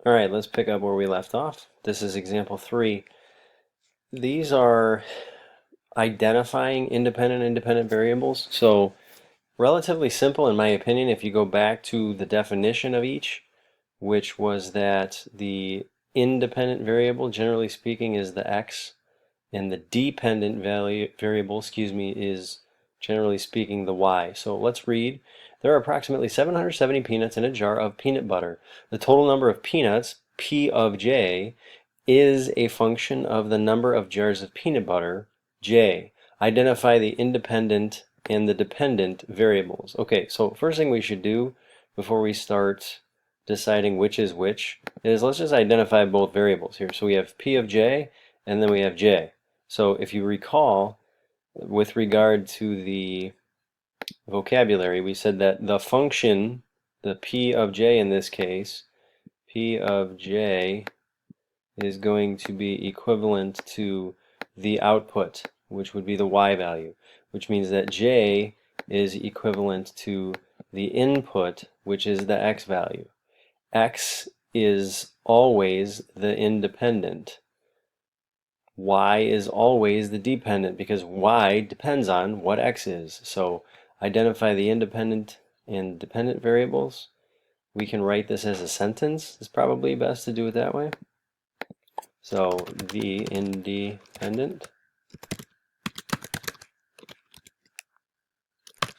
All right, let's pick up where we left off. This is example 3. These are identifying independent variables. So relatively simple in my opinion if you go back to the definition of each, which was that the independent variable, generally speaking, is the x, and the dependent variable, is generally speaking the y. So let's read. There are approximately 770 peanuts in a jar of peanut butter. The total number of peanuts, P of j, is a function of the number of jars of peanut butter, j. Identify the independent and the dependent variables. Okay, so first thing we should do before we start deciding which is which is let's just identify both variables here. So we have P of j and then we have j. So if you recall, with regard to the vocabulary, we said that the function, the P of j in this case, P of j is going to be equivalent to the output, which would be the y value, which means that j is equivalent to the input, which is the x value. X is always the independent. Y is always the dependent because y depends on what x is. So identify the independent and dependent variables. We can write this as a sentence. It's probably best to do it that way. So the independent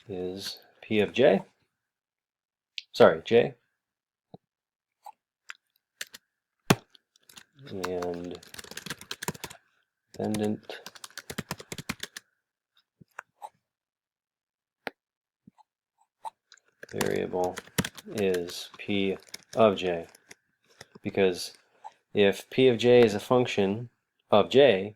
is P of j. Sorry, j. And dependent variable is P of j. Because if P of j is a function of j,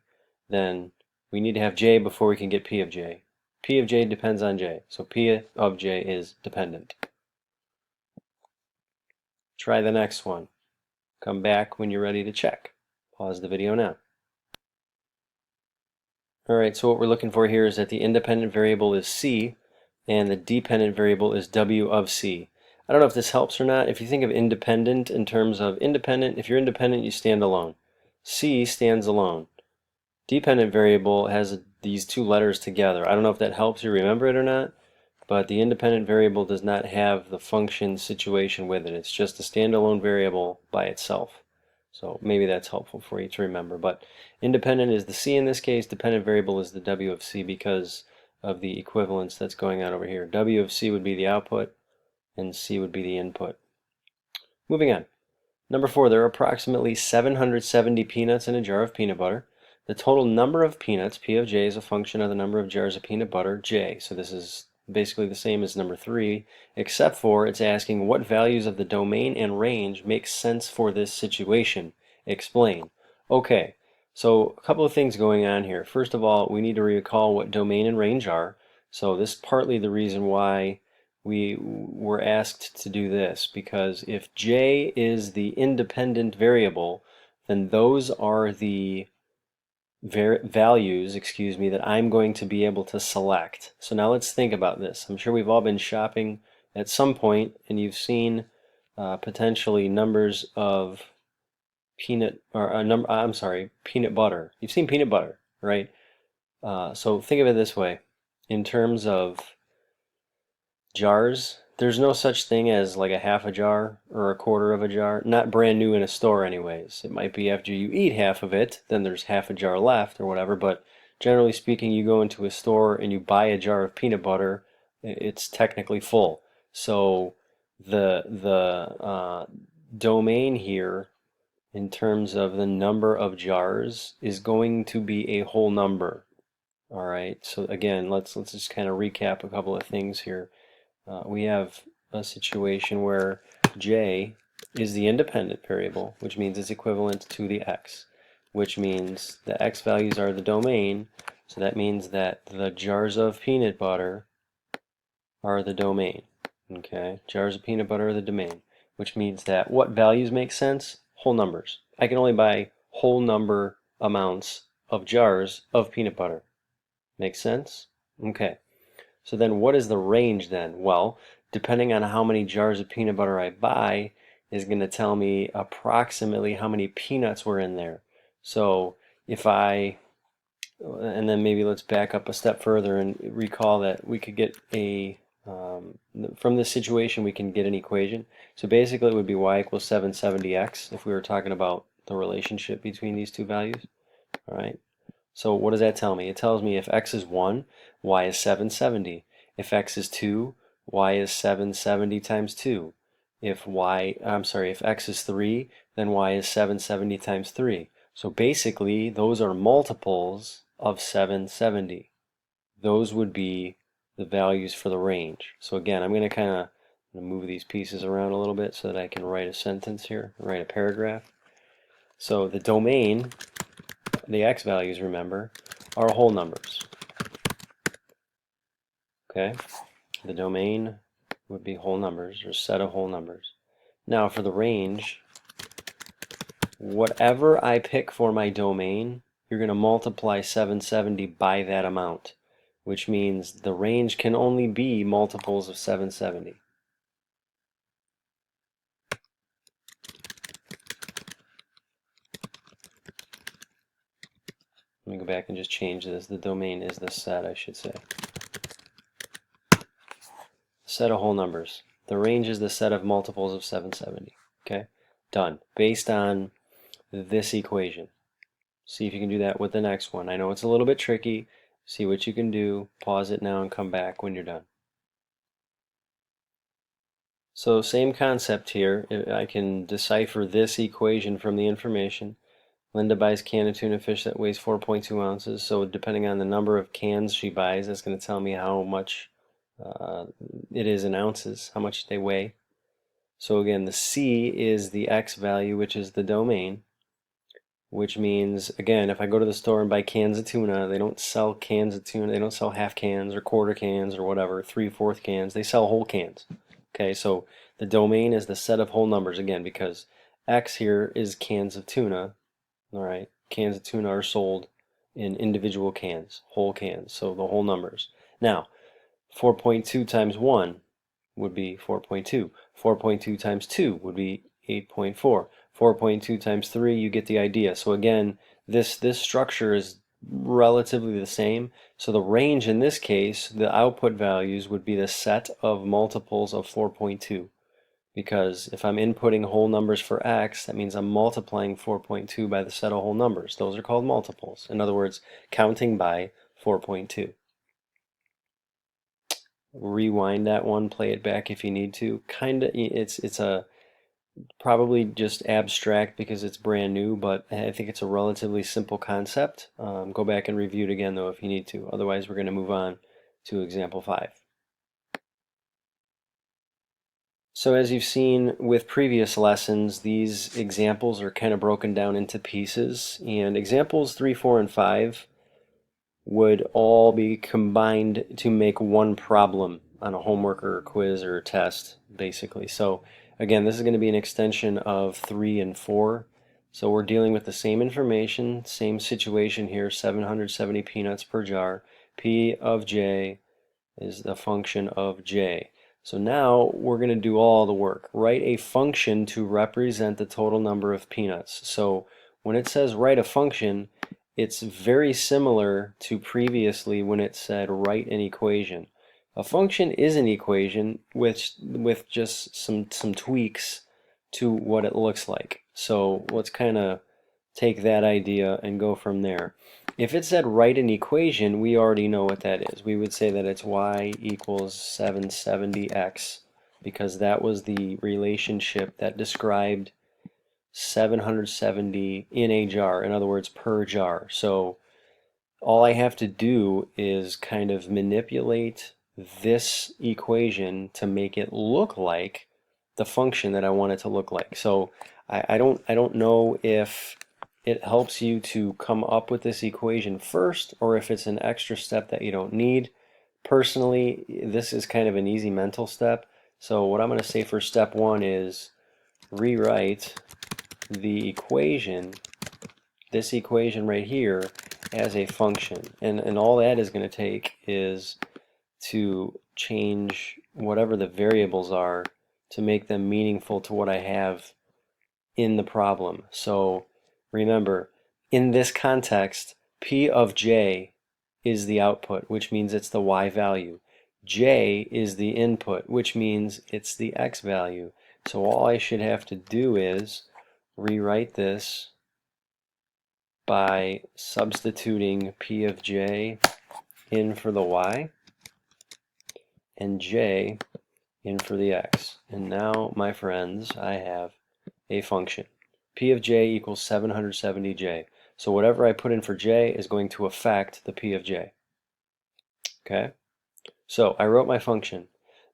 then we need to have j before we can get P of j. P of j depends on j, so P of j is dependent. Try the next one. Come back when you're ready to check. Pause the video now. Alright, so what we're looking for here is that the independent variable is c, and the dependent variable is w of c. I don't know if this helps or not. If you think of independent in terms of independent, if you're independent, you stand alone. C stands alone. Dependent variable has these two letters together. I don't know if that helps you remember it or not, but the independent variable does not have the function situation with it. It's just a standalone variable by itself. So maybe that's helpful for you to remember. But independent is the c in this case. Dependent variable is the w of c because of the equivalence that's going on over here. W of c would be the output, and c would be the input. Moving on. Number 4, there are approximately 770 peanuts in a jar of peanut butter. The total number of peanuts, P of j, is a function of the number of jars of peanut butter, j. So this is basically the same as number 3, except for it's asking what values of the domain and range make sense for this situation. Explain. Okay, so a couple of things going on here. First of all, we need to recall what domain and range are. So this is partly the reason why we were asked to do this, because if j is the independent variable, then those are the values, that I'm going to be able to select. So now let's think about this. I'm sure we've all been shopping at some point and you've seen potentially numbers of peanut butter. You've seen peanut butter, right? So think of it this way. In terms of jars, there's no such thing as like a half a jar or a quarter of a jar. Not brand new in a store anyways. It might be after you eat half of it, then there's half a jar left or whatever, but generally speaking, you go into a store and you buy a jar of peanut butter, it's technically full. So the domain here in terms of the number of jars is going to be a whole number. All right, so again, let's just kind of recap a couple of things here. We have a situation where j is the independent variable, which means it's equivalent to the x, which means the x values are the domain, so that means that the jars of peanut butter are the domain. Okay, jars of peanut butter are the domain, which means that what values make sense? Whole numbers. I can only buy whole number amounts of jars of peanut butter. Make sense? Okay. So then what is the range then? Well, depending on how many jars of peanut butter I buy, is going to tell me approximately how many peanuts were in there. So if I, and then maybe let's back up a step further and recall that we could get from this situation we can get an equation. So basically it would be y equals 770x if we were talking about the relationship between these two values. All right. So what does that tell me? It tells me if x is 1, y is 770. If x is 2, y is 770 times 2. If x is 3, then y is 770 times 3. So basically, those are multiples of 770. Those would be the values for the range. So again, I'm going to kind of move these pieces around a little bit so that I can write a sentence here, write a paragraph. So the domain, the x values, remember, are whole numbers. Okay? The domain would be whole numbers, or set of whole numbers. Now for the range, whatever I pick for my domain, you're going to multiply 770 by that amount, which means the range can only be multiples of 770. Let me go back and just change this. The domain is the set, I should say. Set of whole numbers. The range is the set of multiples of 770. Okay? Done. Based on this equation. See if you can do that with the next one. I know it's a little bit tricky. See what you can do. Pause it now and come back when you're done. So same concept here. I can decipher this equation from the information. Linda buys can of tuna fish that weighs 4.2 ounces. So depending on the number of cans she buys, that's going to tell me how much it is in ounces, how much they weigh. So again, the C is the X value, which is the domain, which means, again, if I go to the store and buy cans of tuna, they don't sell cans of tuna, they don't sell half cans or quarter cans or whatever, 3/4 cans, they sell whole cans. Okay, so the domain is the set of whole numbers, again, because X here is cans of tuna. All right, cans of tuna are sold in individual cans, whole cans, so the whole numbers. Now, 4.2 times 1 would be 4.2. 4.2 times 2 would be 8.4. 4.2 times 3, you get the idea. So again, this structure is relatively the same. So the range in this case, the output values would be the set of multiples of 4.2. Because if I'm inputting whole numbers for x, that means I'm multiplying 4.2 by the set of whole numbers. Those are called multiples. In other words, counting by 4.2. Rewind that one, play it back if you need to. It's a probably just abstract because it's brand new, but I think it's a relatively simple concept. Go back and review it again though if you need to. Otherwise, we're going to move on to example 5. So as you've seen with previous lessons, these examples are kind of broken down into pieces, and examples 3, 4, and 5 would all be combined to make one problem on a homework or a quiz or a test, basically. So again, this is going to be an extension of 3 and 4. So we're dealing with the same information, same situation here, 770 peanuts per jar. P of j is the function of j. So now we're going to do all the work. Write a function to represent the total number of peanuts. So when it says write a function, it's very similar to previously when it said write an equation. A function is an equation with just some tweaks to what it looks like. So let's kind of take that idea and go from there. If it said write an equation, we already know what that is. We would say that it's y equals 770x because that was the relationship that described 770 in a jar, in other words, per jar. So all I have to do is kind of manipulate this equation to make it look like the function that I want it to look like. So I don't know if it helps you to come up with this equation first or if it's an extra step that you don't need. Personally, this is kind of an easy mental step. So what I'm going to say for step 1 is rewrite the equation, this equation right here, as a function. And all that is going to take is to change whatever the variables are to make them meaningful to what I have in the problem. So remember, in this context, P of J is the output, which means it's the Y value. J is the input, which means it's the X value. So all I should have to do is rewrite this by substituting P of J in for the Y and J in for the X. And now, my friends, I have a function. P of J equals 770J. So whatever I put in for J is going to affect the P of J. Okay? So I wrote my function.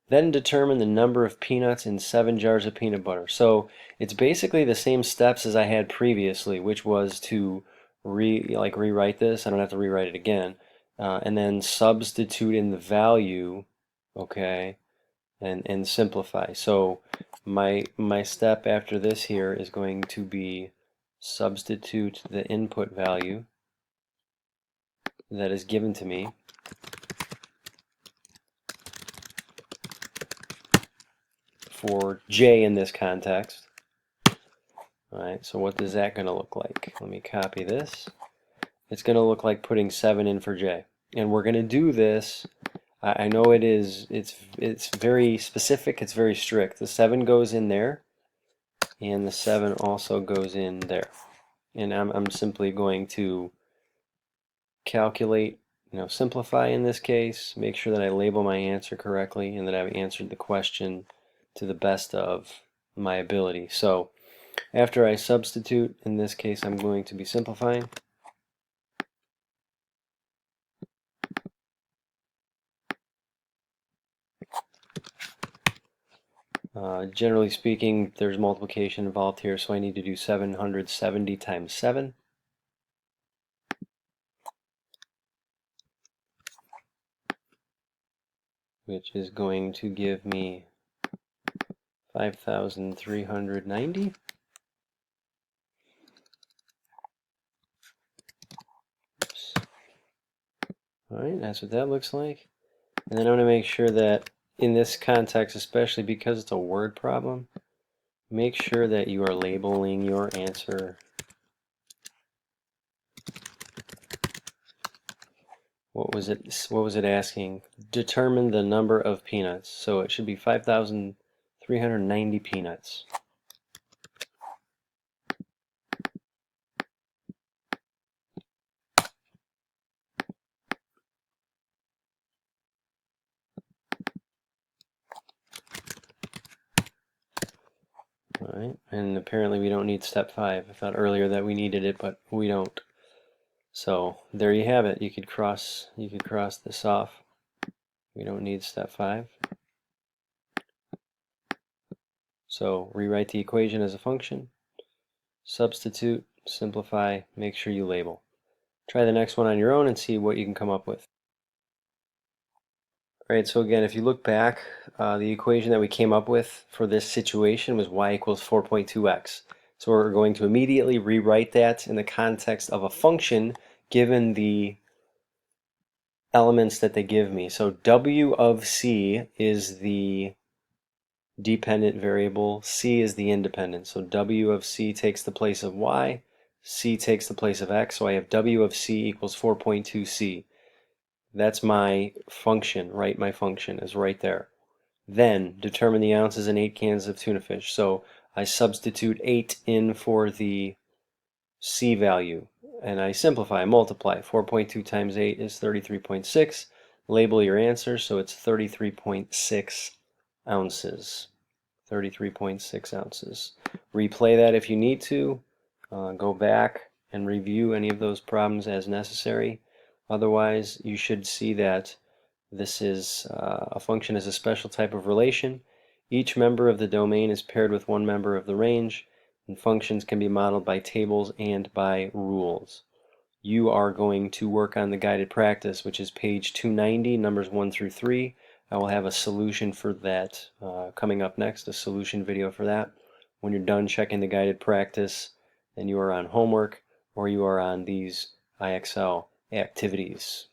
Then determine the number of peanuts in 7 jars of peanut butter. So it's basically the same steps as I had previously, which was to rewrite this. I don't have to rewrite it again. And then substitute in the value, okay, and simplify. So my step after this here is going to be substitute the input value that is given to me for J in this context. Alright, so what is that going to look like? Let me copy this. It's going to look like putting 7 in for J. And we're going to do this. I know it's very specific, it's very strict. The 7 goes in there, and the 7 also goes in there. And I'm simply going to calculate, simplify in this case, make sure that I label my answer correctly and that I've answered the question to the best of my ability. So after I substitute, in this case I'm going to be simplifying. Generally speaking, there's multiplication involved here, so I need to do 770 times 7. Which is going to give me 5,390. Alright, that's what that looks like. And then I'm going to make sure that in this context, especially because it's a word problem, make sure that you are labeling your answer. What was it asking? Determine the number of peanuts. So it should be 5,390 peanuts. Alright, and apparently we don't need step 5. I thought earlier that we needed it, but we don't. So there you have it. You could cross this off. We don't need step 5. So rewrite the equation as a function, substitute, simplify, make sure you label. Try the next one on your own and see what you can come up with. Alright, so again, if you look back, the equation that we came up with for this situation was y equals 4.2x. So we're going to immediately rewrite that in the context of a function given the elements that they give me. So w of c is the dependent variable, c is the independent. So w of c takes the place of y, c takes the place of x, so I have w of c equals 4.2c. That's my function, right? My function is right there. Then determine the ounces in 8 cans of tuna fish. So I substitute 8 in for the c value, and I simplify, I multiply. 4.2 times 8 is 33.6. Label your answer, so it's 33.6 ounces. 33.6 ounces. Replay that if you need to. Go back and review any of those problems as necessary. Otherwise, you should see that this is a function is a special type of relation. Each member of the domain is paired with one member of the range, and functions can be modeled by tables and by rules. You are going to work on the guided practice, which is page 290, numbers 1 through 3. I will have a solution for that coming up next, a solution video for that. When you're done checking the guided practice, then you are on homework or you are on these IXL activities.